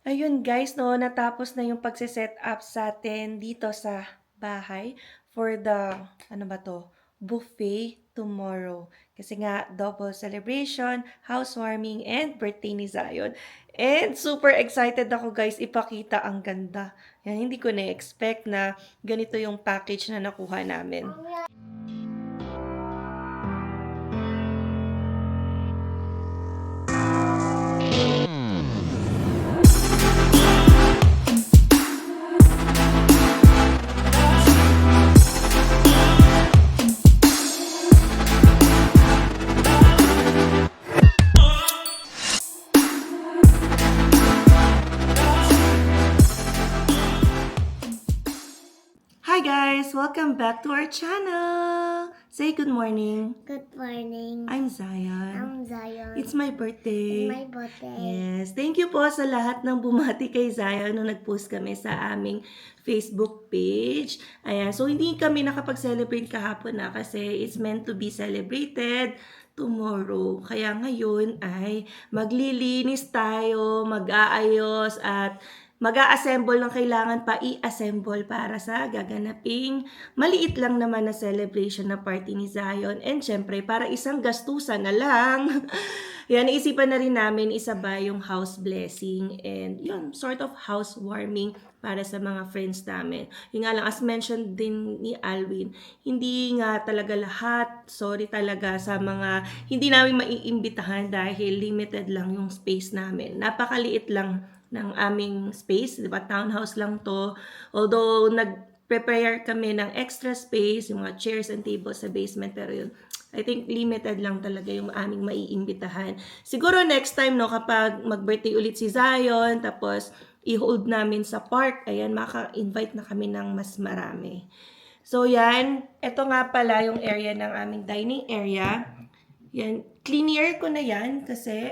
Ayun guys 'no, natapos na yung pagse-set up sa'tin dito sa bahay for the ano ba 'to, buffet tomorrow. Kasi nga double celebration, housewarming, and birthday ni Zion. And super excited ako guys ipakita ang ganda. Yan, hindi ko na-expect na ganito yung package na nakuha namin. Hi guys! Welcome back to our channel! Say good morning. Good morning. I'm Zion. I'm Zion. It's my birthday. It's my birthday. Yes. Thank you po sa lahat ng bumati kay Zion nung nag-post kami sa aming Facebook page. Ayan. So, hindi kami nakapag-celebrate kahapon na kasi it's meant to be celebrated tomorrow. Kaya ngayon ay maglilinis tayo, mag-aayos at mag-a-assemble ng kailangan pa i-assemble para sa gaganaping maliit lang naman na celebration na party ni Zion. And syempre, para isang gastusan na lang, yan, naisipan na rin namin isabay yung house blessing and yun, sort of housewarming para sa mga friends namin. Yung nga lang, as mentioned din ni Alwin, hindi nga talaga lahat, sorry talaga sa mga hindi namin maiimbitahan dahil limited lang yung space namin. Napakaliit lang ng aming space, di ba? Townhouse lang to. Although, nag-prepare kami ng extra space, yung mga chairs and tables sa basement, pero yun, I think limited lang talaga yung aming maiimbitahan. Siguro next time, no, kapag mag-birthday ulit si Zion, tapos i-hold namin sa park, ayan, maka-invite na kami ng mas marami. So, yan. Ito nga pala yung area ng aming dining area. Yan. Cleanier ko na yan kasi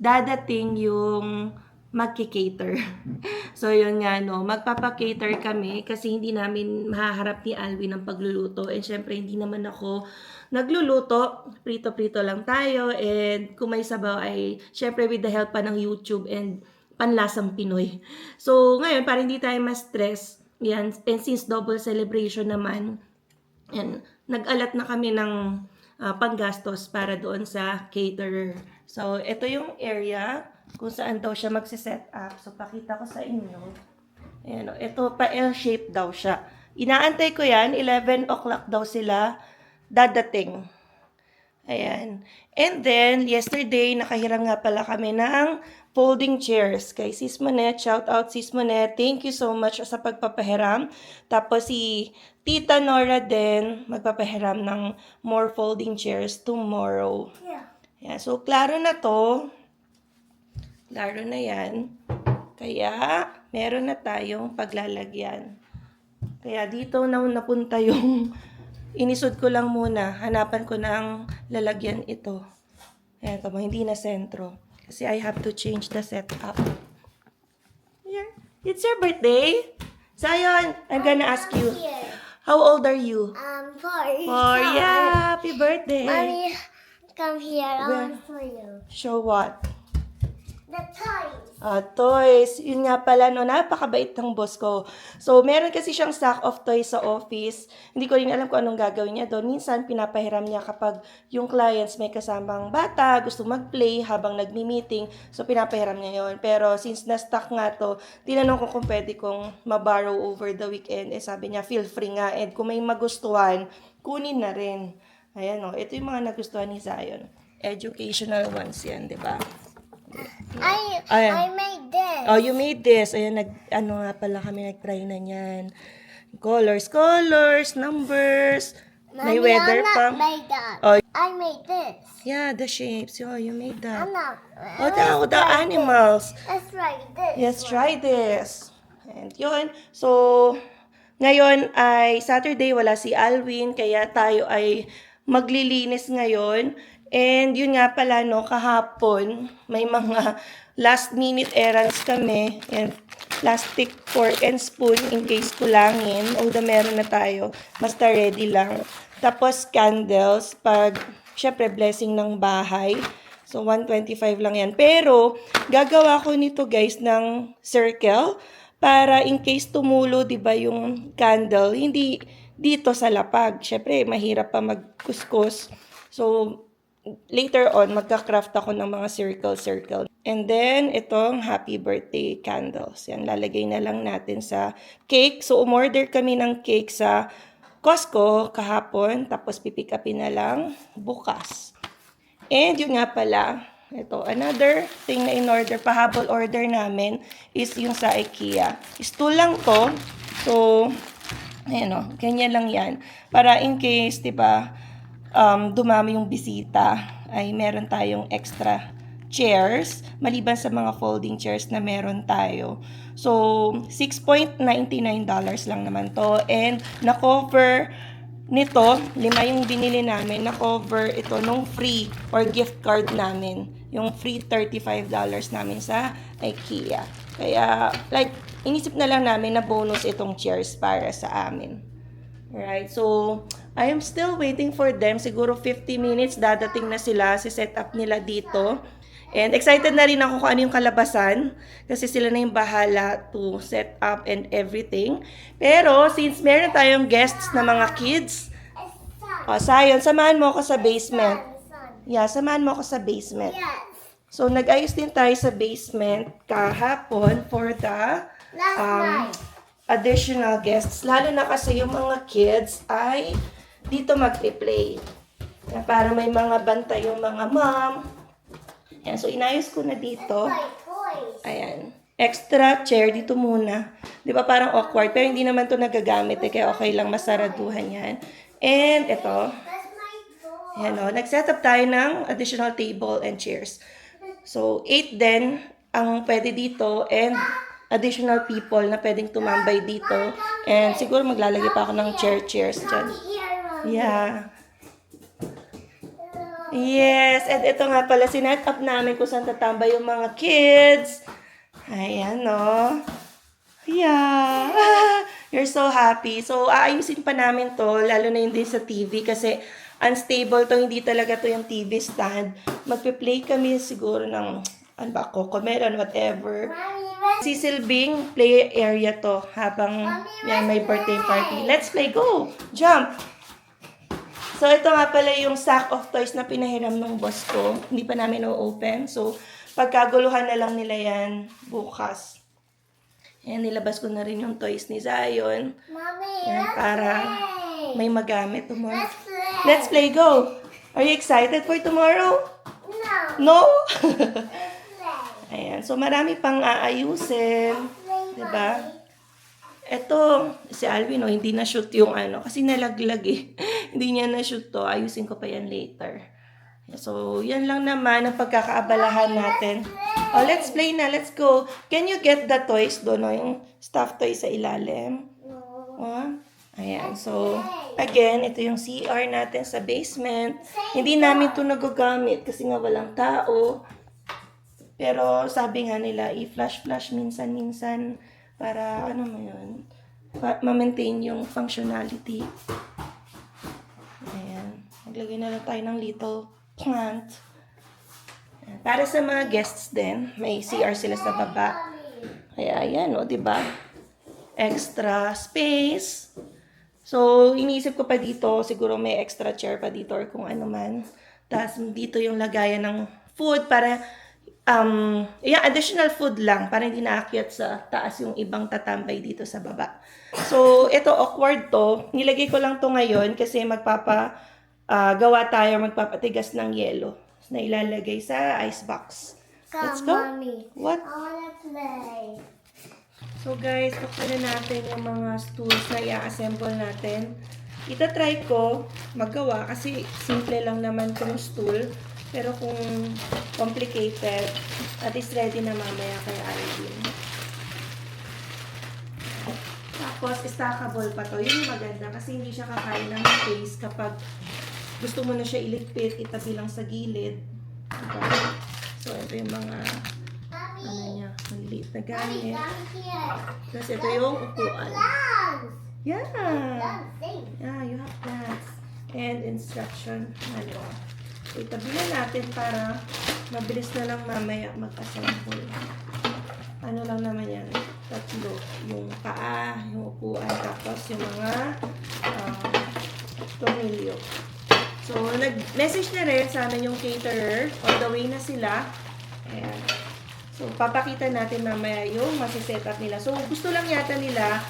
dadating yung magki-cater. So, yun nga, no, magpapa-cater kami kasi hindi namin mahaharap ni Alvin ang pagluluto. And syempre, hindi naman ako nagluluto. Prito-prito lang tayo. And kung may sabaw ay, syempre, with the help pa ng YouTube and panlasang Pinoy. So, ngayon, para hindi tayo ma-stress, yan, and since double celebration naman, yan, nag-alat na kami ng panggastos para doon sa caterer. So, ito yung area kung saan daw siya magse-set up. So, pakita ko sa inyo. Ayan, ito pa L-shape daw siya. Inaantay ko yan. 11 o'clock daw sila dadating. Ayan. And then, yesterday, nakahiram nga pala kami ng folding chairs kay Sis Monet. Shout out Sis Monet. Thank you so much sa pagpapahiram. Tapos si Tita Nora din magpapahiram ng more folding chairs tomorrow. Yeah. So, klaro na to. Klaro na yan. Kaya, meron na tayong paglalagyan. Kaya dito na napunta yung inisod ko lang muna. Hanapan ko ng lalagyan ito. Ayan, tama, hindi na sentro. Kasi I have to change the setup. Here. It's your birthday? Zion, I'm gonna ask you. Here. How old are you? 4. 4. Yeah, happy birthday. Mommy, come here. I Where? want for you. Show what? The toys. Toys. Yun nga pala, no, napakabait ng boss ko. So, meron kasi siyang stack of toys sa office. Hindi ko rin alam kung anong gagawin niya doon. Minsan, pinapahiram niya kapag yung clients may kasamang bata, gusto mag-play habang nagmi-meeting. So, pinapahiram niya yun. Pero, since na-stock nga to, tinanong ko kung pwede kong maborrow over the weekend. Sabi niya, feel free nga. And kung may magustuhan, kunin na rin. Ayan, no. Ito yung mga nagustuhan ni Zion. Educational ones yan, di ba? Ayan. I made this. Oh, you made this. Ayan, ano nga pala kami, nag-try na yan. Colors, numbers. May Mommy, weather I'm pa. not made that. Oh, I made this. yeah, the shapes. Oh, you made that. I'm not. Oh, the animals. Let's try this. Yes, try this. And yun. So, ngayon ay Saturday, wala si Alwin, kaya tayo ay maglilinis ngayon. And yun nga pala, no, kahapon, may mga last minute errands kami. And plastic fork and spoon in case kulangin. Although meron na tayo, basta ready lang. Tapos candles, pag syempre blessing ng bahay. So, 125 lang yan. Pero, gagawa ko nito guys ng circle para in case tumulo, di ba, yung candle, hindi dito sa lapag. Syempre, mahirap pa magkuskus. So, later on, magka-craft ako ng mga circle-circle. And then, itong happy birthday candles. Yan, lalagay na lang natin sa cake. So, umorder kami ng cake sa Costco kahapon. Tapos, pipick upin na lang bukas. And yun nga pala, ito, another thing na in-order, pahabol order namin is yung sa IKEA. Stool lang to. So, ayan o, ganyan lang yan. Para in case, diba, dumami yung bisita, ay meron tayong extra chairs, maliban sa mga folding chairs na meron tayo. So, $6.99 lang naman to. And, na-cover nito, 5 yung binili namin, na-cover ito nung free or gift card namin. Yung free $35 namin sa IKEA. Kaya, like, inisip na lang namin na bonus itong chairs para sa amin. Alright, so, I am still waiting for them. Siguro 50 minutes, dadating na sila, si-set up nila dito. And excited na rin ako kung ano yung kalabasan kasi sila na yung bahala to set up and everything. Pero since meron tayong guests na mga kids, Sayon, samahan mo ako sa basement. Yeah, samahan mo ako sa basement. Yes. So nag-ayos din tayo sa basement kahapon for the Last night. additional guests. Lalo na kasi yung mga kids ay dito mag-play. Para may mga bantay yung mga mom. Ayan, so inayos ko na dito. My toys. Ayan. Extra chair dito muna. Di ba parang awkward, pero hindi naman to nagagamit kaya okay lang masaraduhan yan. And ito, That's my toy. ayan o, nag-set up tayo ng additional table and chairs. So, 8 din ang pwede dito and additional people na pwedeng tumambay dito. And siguro maglalagay pa ako ng chairs dyan. Here, Mommy. Yeah. Yes, and ito nga pala, sinet up namin kung saan tatambay yung mga kids. Ayan, no? Yeah. You're so happy. So, aayusin pa namin to, lalo na yung din sa TV kasi unstable to, hindi talaga to yung TV stand. Magpe-play kami siguro ng, ano ba, Cocomelon, whatever. Mommy, let's Sisilbing play area to habang yan, may birthday party. Let's play, go! Jump! So, ito nga pala yung sack of toys na pinahiram ng boss ko. Hindi pa namin o-open. So, pagkaguluhan na lang nila yan bukas. Ayan, nilabas ko na rin yung toys ni Zion. Mommy, Ayan, let's para play. may magamit tomorrow. Let's play. Let's play, go! Are you excited for tomorrow? No. No? Let's play. Ayan, so marami pang aayusin. Play, Diba? Mommy. Ito, si Alvin, oh, hindi na-shoot yung ano, kasi nalaglag eh. Hindi niya na-shoot to. Ayusin ko pa yan later. So, yan lang naman ang pagkakaabalahan natin. Oh, let's play na. Let's go. Can you get the toys doon, no? Yung stuffed toys sa ilalim? No. Oh, ayan. So, again, ito yung CR natin sa basement. Hindi namin to nagagamit kasi nga walang tao. Pero sabi nga nila, i-flash-flash minsan-minsan para, ano mo yun, ma-maintain yung functionality. Ayan. Maglagay na lang tayo ng little plant. Ayan. Para sa mga guests din, may CR sila sa baba. Kaya, ayan, o, diba? Extra space. So, iniisip ko pa dito, siguro may extra chair pa dito or kung ano man. Tapos, dito yung lagayan ng food para yung additional food lang para hindi naakyat sa taas yung ibang tatambay dito sa baba. So, ito awkward to. Nilagay ko lang to ngayon kasi gawa tayo, magpapatigas ng yelo na ilalagay sa icebox. Let's go. Mommy. What? I wanna play. So guys, buksan na natin yung mga stools na i-assemble natin. Ita-try ko magawa kasi simple lang naman tong stool. Pero kung complicated, at least ready na mamaya kay Alvin. Tapos, stackable pa to. Yun yung maganda kasi hindi siya kakain ng space kapag gusto mo na siya iligpit, itabi lang sa gilid. Diba? So, ito yung mga ano niya, maliliit na gamit. here. Tapos, ito yung upuan. Plants. Yeah! Plants. Same. Yeah, you have plants. And instruction manual. So, itabi na natin para mabilis na lang mamaya mag-assemble. Ano lang naman yan? 3. Yung paa, yung upuan, tapos yung mga tornilyo. So, nag-message na rin sa amin yung caterer. On the way na sila. Ayan. So, papakita natin mamaya yung masiset up nila. So, gusto lang yata nila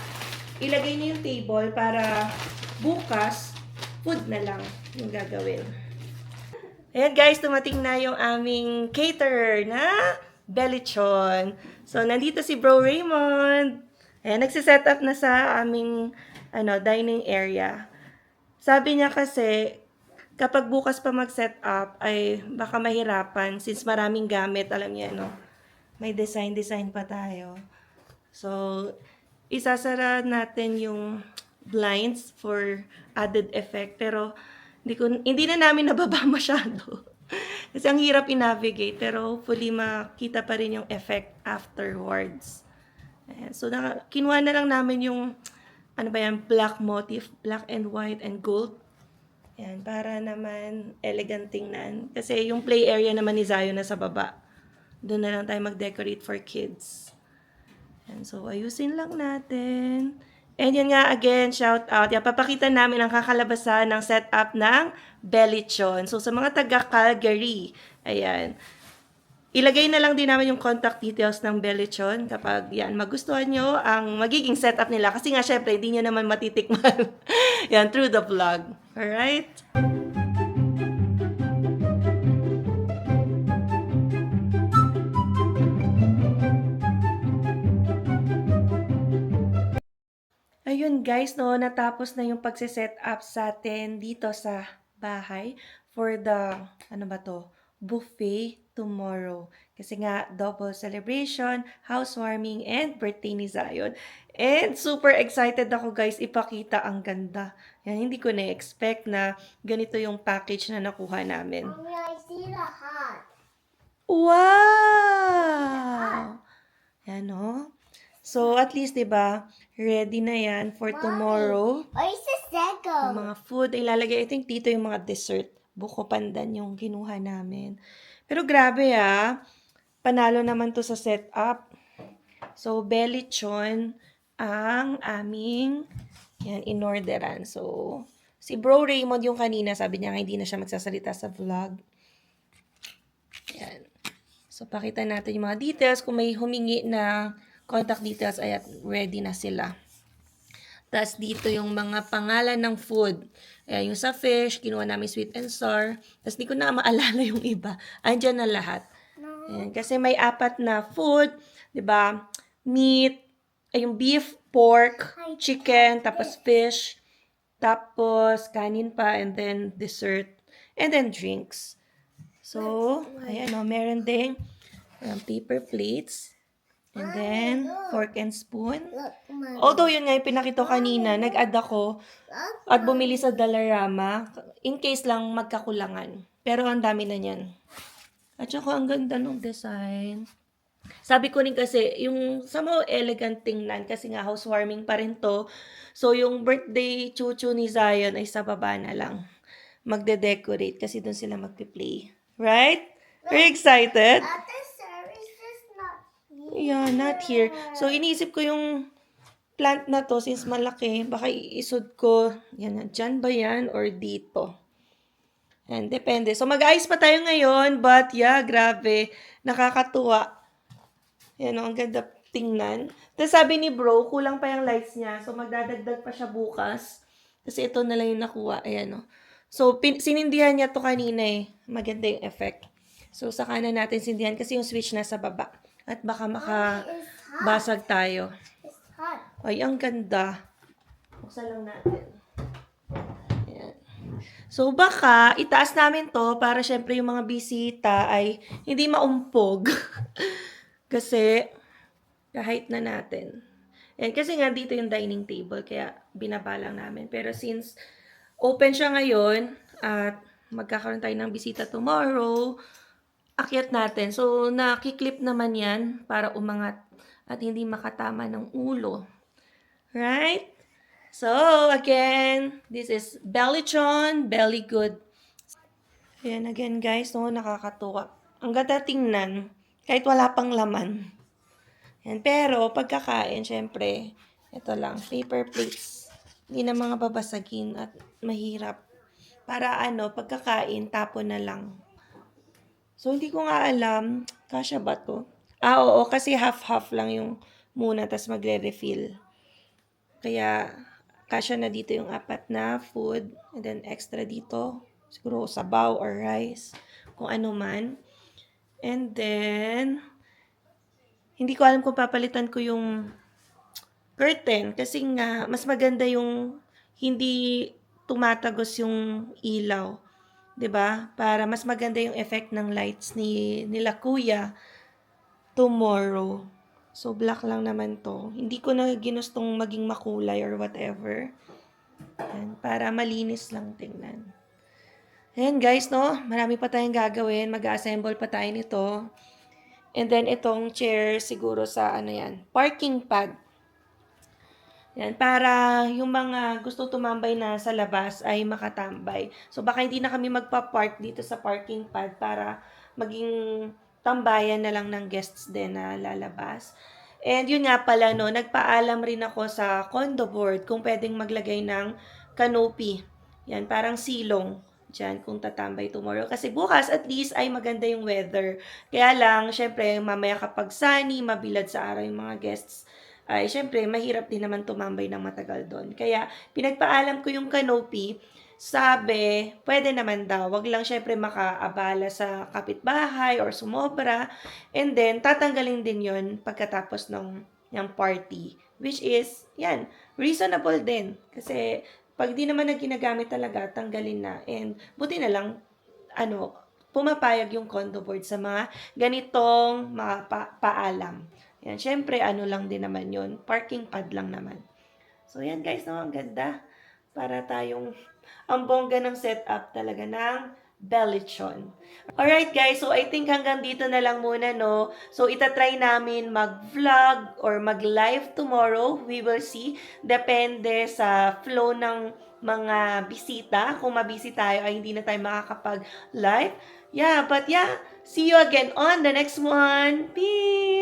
ilagay niyo yung table para bukas, food na lang yung gagawin. Ayan guys, tumating na yung aming caterer na Bellichon. So, nandito si Bro Raymond. Ayan, nagsiset up na sa aming dining area. Sabi niya kasi, kapag bukas pa mag-set up, ay baka mahirapan since maraming gamit, alam niya, no? May design pa tayo. So, isasara natin yung blinds for added effect. Pero, hindi na namin nababa masyado. Kasi ang hirap i-navigate. Pero, hopefully, makita pa rin yung effect afterwards. Ayan. So, kinuha na lang namin yung, black motif, black and white and gold. Ayan, para naman elegant tingnan. Kasi yung play area naman ni Zion na sa baba. Doon na lang tayo mag-decorate for kids. And so, ayusin lang natin. And yan nga, again, shout out. Yan, papakita namin ang kakalabasan ng setup ng Bellichon. So, sa mga taga-Calgary, ayan, ilagay na lang din namin yung contact details ng Bellichon kapag yan, magustuhan nyo ang magiging setup nila. Kasi nga, syempre, hindi nyo naman matitikman yan, through the vlog. Alright? Ayun guys, no, natapos na yung pagsiset up sa atin dito sa bahay for the, buffet tomorrow. Kasi nga, double celebration, housewarming, and birthday ni Zion. And super excited ako guys, ipakita ang ganda. Yan, hindi ko na-expect na ganito yung package na nakuha namin. Mommy, I see the heart. Wow! Yan, no? So, at least, diba, ready na yan for tomorrow. Where's the second? Yung mga food, ilalagay. I think dito yung mga dessert. Buko pandan yung kinuha namin. Pero grabe panalo naman to sa setup. So, Bellichon ang aming inorderan. So, si Bro Raymond yung kanina, sabi niya hindi na siya magsasalita sa vlog. Yan. So, pakita natin yung mga details. Kung may humingi na contact details, ay ready na sila. Tapos dito yung mga pangalan ng food. Ayan, yung sa fish, kinuha namin sweet and sour. Tapos di ko na maalala yung iba. Andyan na lahat. Ayan, kasi may 4 na food. Diba? Meat, yung beef, pork, chicken, tapos fish. Tapos kanin pa, and then dessert. And then drinks. So, ayan meron ding paper plates. And then, fork and spoon. Look, Mommy. Although yun nga yung pinakita kanina, nag-add ako at bumili sa Dollarama in case lang magkakulangan. Pero ang dami na niyan. At saka ang ganda ng design. Sabi ko rin kasi, yung somehow elegant tingnan kasi nga housewarming pa rin to. So yung birthday chuchu ni Zion ay sa baba na lang. Magde-decorate kasi doon sila magpi-play. Right? Very excited? Ate, sir, is this not here? Yeah, not here. So, iniisip ko yung plant na to, since malaki, baka iisod ko, dyan ba yan or dito? Yan, depende. So, mag-ayos pa tayo ngayon, but yeah, grabe, nakakatuwa. Yan, ang ganda tingnan. Tapos sabi ni bro, kulang pa yung lights niya, so magdadagdag pa siya bukas. Kasi ito na lang yung nakuha, ayan o. So, sinindihan niya to kanina maganda yung effect. So, saka na natin sindihan kasi yung switch nasa baba. At baka makabasag tayo. It's hot. Ay, ang ganda. Buksan lang natin. Ayan. So, baka itaas namin to para syempre yung mga bisita ay hindi maumpog. Kasi, kahit na natin. Ayan, kasi nga dito yung dining table, kaya binaba lang namin. Pero since open siya ngayon at magkakaroon tayo ng bisita tomorrow, akyat natin. So, nakiklip naman yan para umangat at hindi makatama ng ulo. Right? So, again, this is Bellichon, Belly Good. Ayan, again guys, no, nakakatuwa. Ang ganda tingnan, kahit wala pang laman. Ayan, pero pagkakain, syempre, ito lang, paper plates. Hindi na mga babasagin at mahirap. Para ano, pagkakain, tapon na lang. So, hindi ko nga alam, kasya ba to? Oo, kasi half-half lang yung muna, tas magre-refill. Kaya, kasya na dito yung 4 na food, and then extra dito, siguro sabaw or rice, kung ano man. And then, hindi ko alam kung papalitan ko yung curtain kasi nga mas maganda yung hindi tumatagos yung ilaw, 'di ba? Para mas maganda yung effect ng lights nila kuya tomorrow. So black lang naman 'to. Hindi ko na ginustong maging makulay or whatever. Yan, para malinis lang tingnan. Ayan guys, no? Marami pa tayong gagawin. Mag-assemble pa tayo nito. And then itong chair siguro sa ano yan, parking pad. Yan, para yung mga gusto tumambay na sa labas ay makatambay. So baka hindi na kami magpa-park dito sa parking pad para maging tambayan na lang ng guests din na lalabas. And yun nga pala no, nagpaalam rin ako sa condo board kung pwedeng maglagay ng canopy. Yan, parang silong dyan kung tatambay tomorrow. Kasi bukas at least ay maganda yung weather. Kaya lang, syempre, mamaya kapag sunny, mabilad sa araw yung mga guests, ay syempre mahirap din naman tumambay ng matagal doon. Kaya pinagpaalam ko yung canopy, sabi, pwede naman daw. Wag lang syempre makaabala sa kapitbahay or sumobra. And then, tatanggalin din yon pagkatapos ng yung party. Which is, yan, reasonable din. Kasi, pag di naman na ginagamit talaga, tanggalin na. And, buti na lang, ano, pumapayag yung condo board sa mga ganitong mga paalam. Yan, syempre, ano lang din naman yun. Parking pad lang naman. So, yan guys, no, ang ganda. Para tayong, ang bongga ng setup talaga ng Bellichon. Alright guys, so I think hanggang dito na lang muna, no? So, itatry namin mag-vlog or mag-live tomorrow. We will see. Depende sa flow ng mga bisita. Kung mabisi tayo, ay hindi na tayo makakapag-live. Yeah, but yeah, see you again on the next one. Peace!